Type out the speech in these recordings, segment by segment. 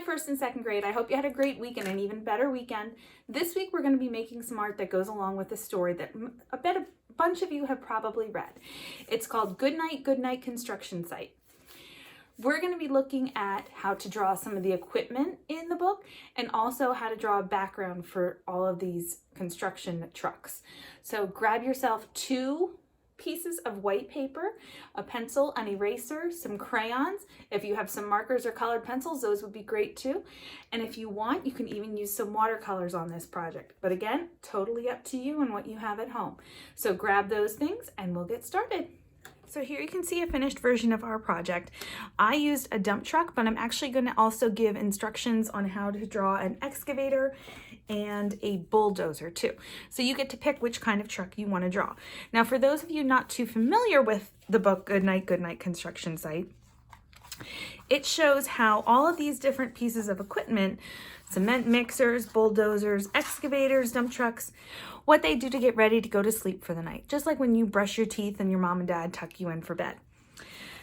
first and second grade. I hope you had a great week and an even better weekend. This week we're going to be making some art that goes along with the story that I bet a bunch of you have probably read. It's called Goodnight Construction Site. We're going to be looking at how to draw some of the equipment in the book and also how to draw a background for all of these construction trucks. So grab yourself 2 pieces of white paper, a pencil, an eraser, some crayons. If you have some markers or colored pencils, those would be great too. And if you want, you can even use some watercolors on this project. But again, totally up to you and what you have at home. So grab those things and we'll get started. So here you can see a finished version of our project. I used a dump truck, but I'm actually going to also give instructions on how to draw an excavator and a bulldozer too. So you get to pick which kind of truck you want to draw. Now, for those of you not too familiar with the book Goodnight Construction Site, it shows how all of these different pieces of equipment, cement mixers, bulldozers, excavators, dump trucks, what they do to get ready to go to sleep for the night. Just like when you brush your teeth and your mom and dad tuck you in for bed.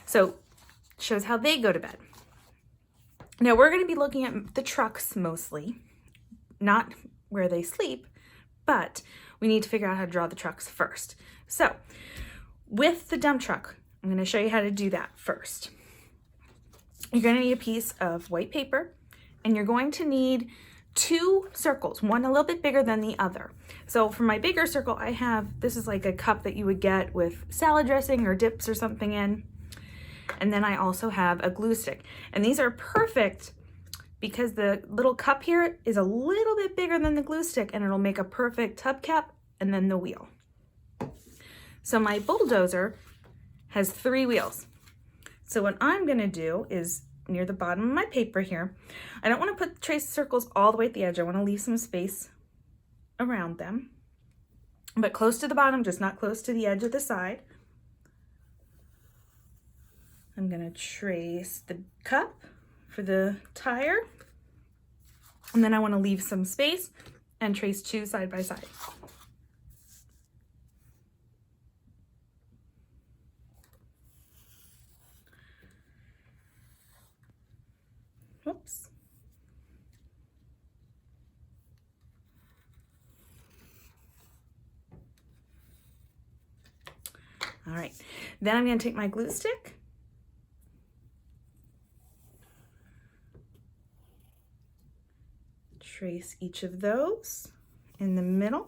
So it shows how they go to bed. Now we're going to be looking at the trucks mostly, not where they sleep, but we need to figure out how to draw the trucks first. So with the dump truck, I'm going to show you how to do that first. You're going to need a piece of white paper and you're going to need 2 circles, one a little bit bigger than the other. So for my bigger circle, I have, this is like a cup that you would get with salad dressing or dips or something in. And then I also have a glue stick. And these are perfect because the little cup here is a little bit bigger than the glue stick and it'll make a perfect hubcap and then the wheel. So my bulldozer has 3 wheels. So what I'm gonna do is near the bottom of my paper here, I don't want to trace circles all the way at the edge. I want to leave some space around them, but close to the bottom, just not close to the edge of the side. I'm going to trace the cup for the tire, and then I want to leave some space and trace 2 side by side. Whoops. All right, then I'm going to take my glue stick trace each of those in the middle.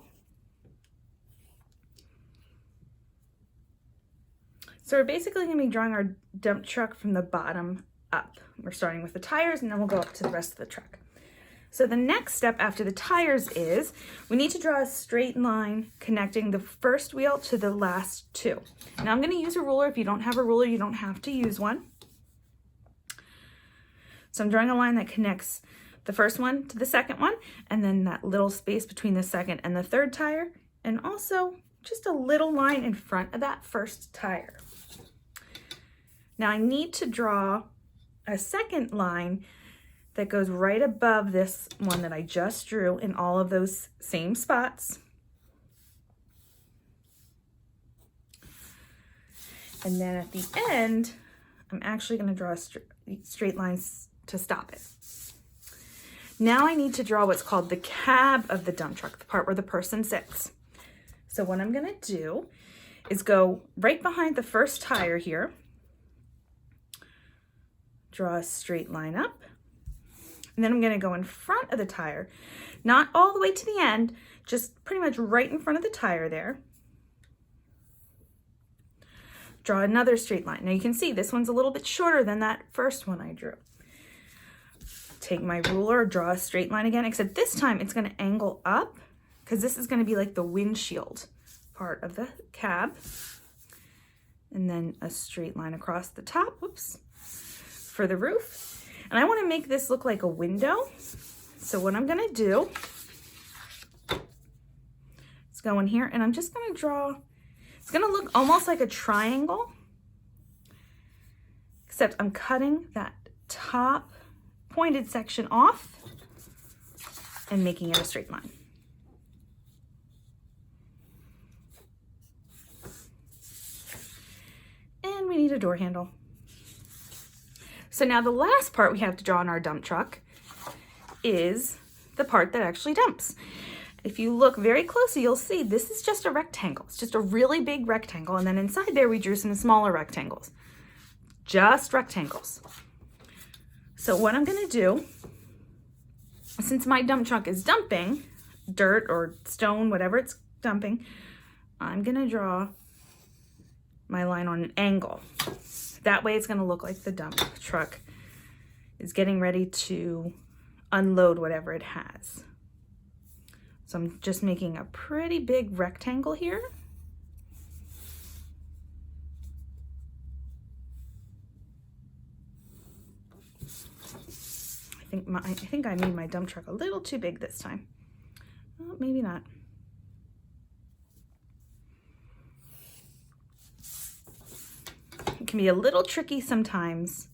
So we're basically going to be drawing our dump truck from the bottom up. We're starting with the tires and then we'll go up to the rest of the truck. So the next step after the tires is we need to draw a straight line connecting the first wheel to the last 2. Now I'm going to use a ruler. If you don't have a ruler, you don't have to use one. So I'm drawing a line that connects the first one to the second one, and then that little space between the second and the third tire, and also just a little line in front of that first tire. Now I need to draw a second line that goes right above this one that I just drew in all of those same spots. And then at the end, I'm actually going to draw a straight line to stop it. Now I need to draw what's called the cab of the dump truck, the part where the person sits. So what I'm going to do is go right behind the first tire here, draw a straight line up, and then I'm going to go in front of the tire, not all the way to the end, just pretty much right in front of the tire there. Draw another straight line. Now you can see this one's a little bit shorter than that first one I drew. Take my ruler, draw a straight line again, except this time it's going to angle up because this is going to be like the windshield part of the cab. And then a straight line across the top, whoops, for the roof. And I want to make this look like a window. So what I'm going to do is go in here and I'm just going to draw, it's going to look almost like a triangle, except I'm cutting that top pointed section off and making it a straight line. And we need a door handle. So now the last part we have to draw on our dump truck is the part that actually dumps. If you look very closely, you'll see this is just a rectangle. It's just a really big rectangle. And then inside there, we drew some smaller rectangles. Just rectangles. So what I'm gonna do, since my dump truck is dumping dirt or stone, whatever it's dumping, I'm gonna draw my line on an angle. That way it's gonna look like the dump truck is getting ready to unload whatever it has. So I'm just making a pretty big rectangle here. I think I made my dump truck a little too big this time. Well, maybe not. It can be a little tricky sometimes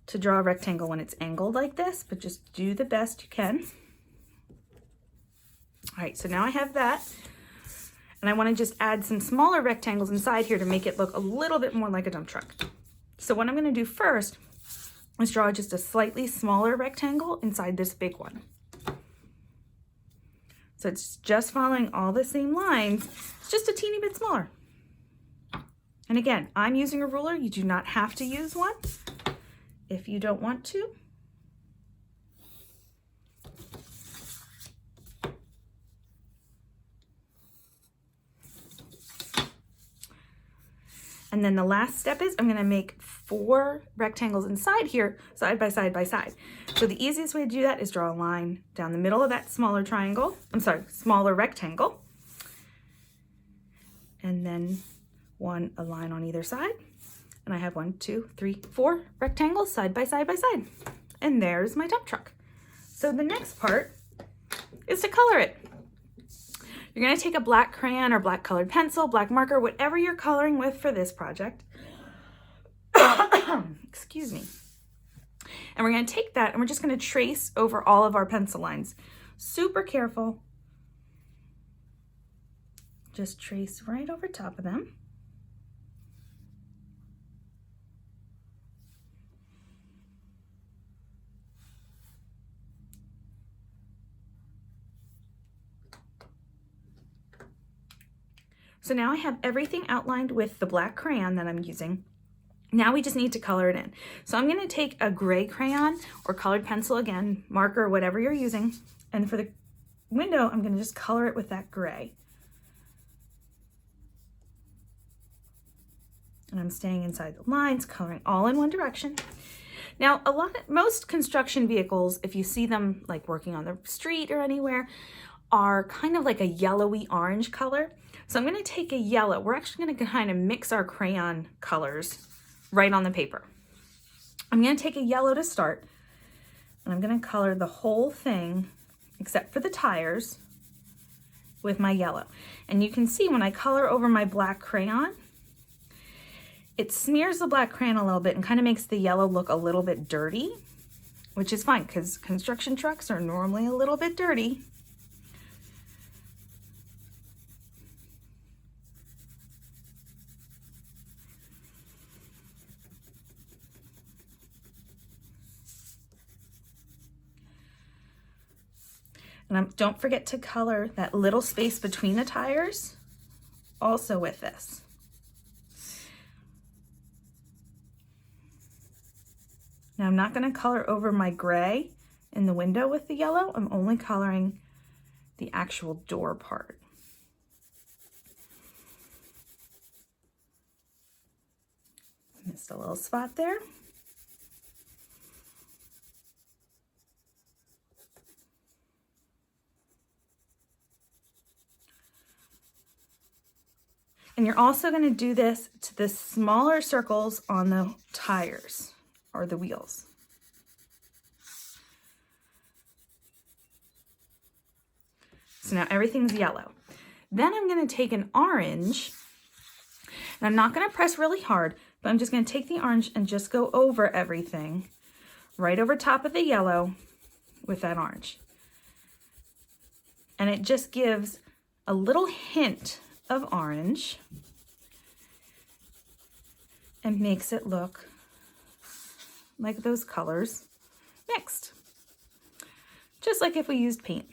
to draw a rectangle when it's angled like this, but just do the best you can. All right, so now I have that. And I want to just add some smaller rectangles inside here to make it look a little bit more like a dump truck. So what I'm going to do first is draw just a slightly smaller rectangle inside this big one. So it's just following all the same lines, it's just a teeny bit smaller. And again, I'm using a ruler. You do not have to use one if you don't want to. And then the last step is I'm going to make 4 rectangles inside here, side by side by side. So the easiest way to do that is draw a line down the middle of that smaller triangle. Smaller rectangle. And then a line on either side. And I have 1, 2, 3, 4 rectangles side by side by side. And there's my dump truck. So the next part is to color it. You're going to take a black crayon or black colored pencil, black marker, whatever you're coloring with for this project. Excuse me. And we're going to take that and we're just going to trace over all of our pencil lines. Super careful. Just trace right over top of them. So now I have everything outlined with the black crayon that I'm using. Now we just need to color it in. So I'm going to take a gray crayon or colored pencil, again, marker, whatever you're using. And for the window, I'm going to just color it with that gray. And I'm staying inside the lines, coloring all in one direction. Now, most construction vehicles, if you see them like working on the street or anywhere, are kind of like a yellowy orange color. So I'm going to take a yellow. We're actually going to kind of mix our crayon colors right on the paper. I'm going to take a yellow to start, and I'm going to color the whole thing, except for the tires, with my yellow. And you can see when I color over my black crayon, it smears the black crayon a little bit and kind of makes the yellow look a little bit dirty, which is fine because construction trucks are normally a little bit dirty. And don't forget to color that little space between the tires also with this. Now I'm not going to color over my gray in the window with the yellow. I'm only coloring the actual door part. Missed a little spot there. And you're also going to do this to the smaller circles on the tires or the wheels. So now everything's yellow. Then I'm going to take an orange, and I'm not going to press really hard, but I'm just going to take the orange and just go over everything right over top of the yellow with that orange. And it just gives a little hint of orange and makes it look like those colors mixed, just like if we used paint.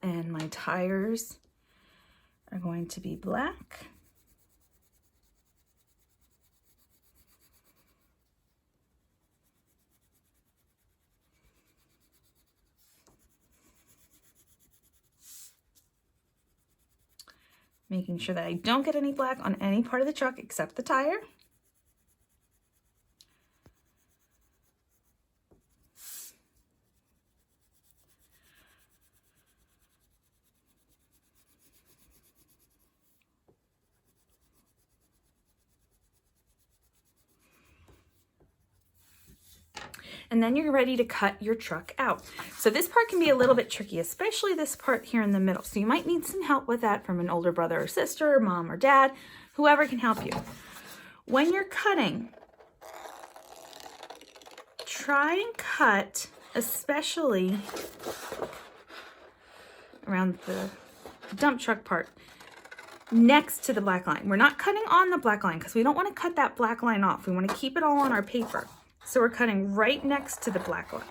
And my tires are going to be black. Making sure that I don't get any black on any part of the truck except the tire. And then you're ready to cut your truck out. So this part can be a little bit tricky, especially this part here in the middle. So you might need some help with that from an older brother or sister, mom or dad, whoever can help you. When you're cutting, try and cut, especially around the dump truck part, next to the black line. We're not cutting on the black line because we don't want to cut that black line off. We want to keep it all on our paper. So we're cutting right next to the black line.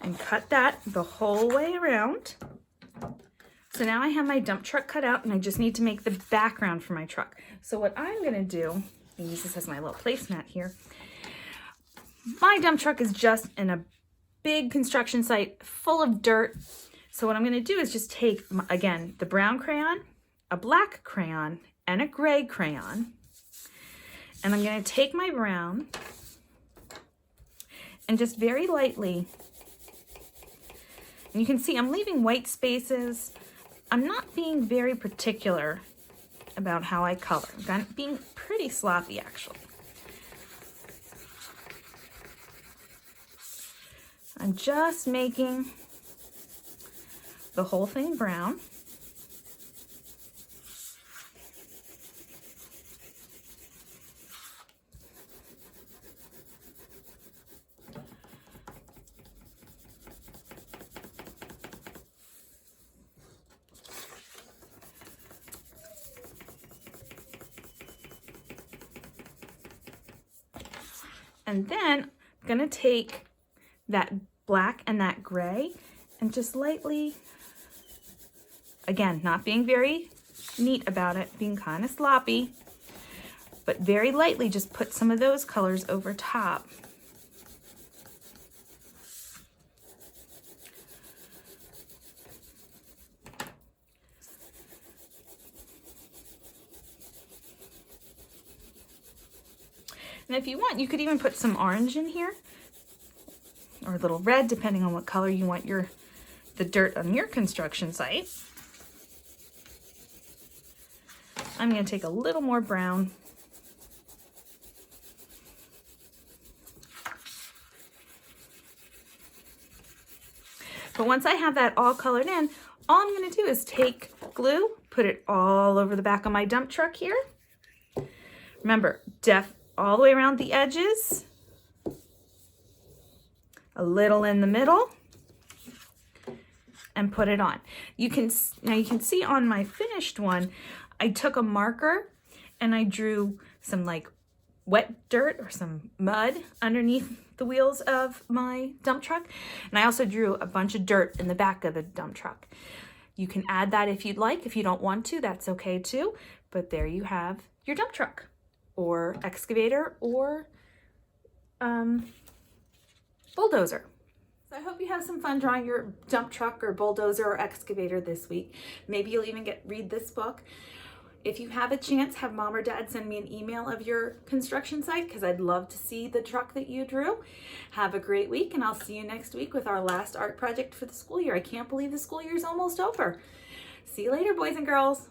And cut that the whole way around. So now I have my dump truck cut out and I just need to make the background for my truck. So what I'm gonna do, I use this as my little placemat here. My dump truck is just in a big construction site full of dirt. So what I'm gonna do is just take, again, the brown crayon, a black crayon, and a gray crayon. And I'm going to take my brown and just very lightly, and you can see I'm leaving white spaces. I'm not being very particular about how I color. I'm being pretty sloppy, actually. I'm just making the whole thing brown. And then I'm gonna take that black and that gray and just lightly, again, not being very neat about it, being kind of sloppy, but very lightly just put some of those colors over top. And if you want, you could even put some orange in here or a little red, depending on what color you want the dirt on your construction site. I'm going to take a little more brown. But once I have that all colored in, all I'm going to do is take glue, put it all over the back of my dump truck here. Remember, all the way around the edges, a little in the middle, and put it on. Now you can see on my finished one, I took a marker and I drew some like wet dirt or some mud underneath the wheels of my dump truck. And I also drew a bunch of dirt in the back of the dump truck. You can add that if you'd like. If you don't want to, that's okay too. But there you have your dump truck or excavator or bulldozer. So I hope you have some fun drawing your dump truck or bulldozer or excavator this week. Maybe you'll even read this book. If you have a chance, have mom or dad send me an email of your construction site because I'd love to see the truck that you drew. Have a great week, and I'll see you next week with our last art project for the school year. I can't believe the school year is almost over. See you later, boys and girls.